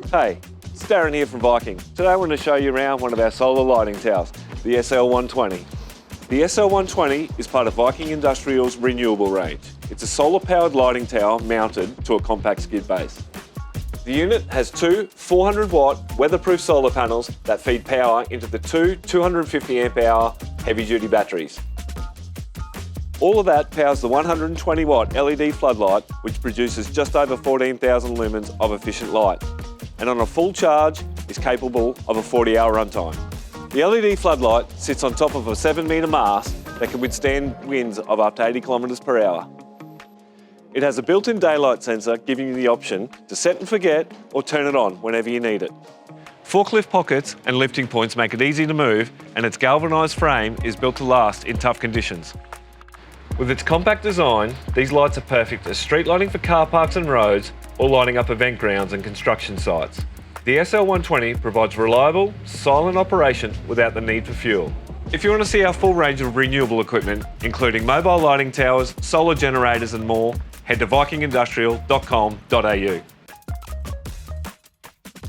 Hey, it's Darren here from Viking. Today I want to show you around one of our solar lighting towers, the SL120. The SL120 is part of Viking Industrial's Renewable range. It's a solar-powered lighting tower mounted to a compact skid base. The unit has two 400-watt weatherproof solar panels that feed power into the two 250 amp-hour heavy-duty batteries. All of that powers the 120-watt LED floodlight, which produces just over 14,000 lumens of efficient light, and on a full charge is capable of a 40-hour runtime. The LED floodlight sits on top of a 7-metre mast that can withstand winds of up to 80 kilometres per hour. It has a built-in daylight sensor giving you the option to set and forget or turn it on whenever you need it. Forklift pockets and lifting points make it easy to move, and its galvanised frame is built to last in tough conditions. With its compact design, these lights are perfect as street lighting for car parks and roads or lighting up event grounds and construction sites. The SL120 provides reliable, silent operation without the need for fuel. If you want to see our full range of renewable equipment, including mobile lighting towers, solar generators and more, head to vikingindustrial.com.au.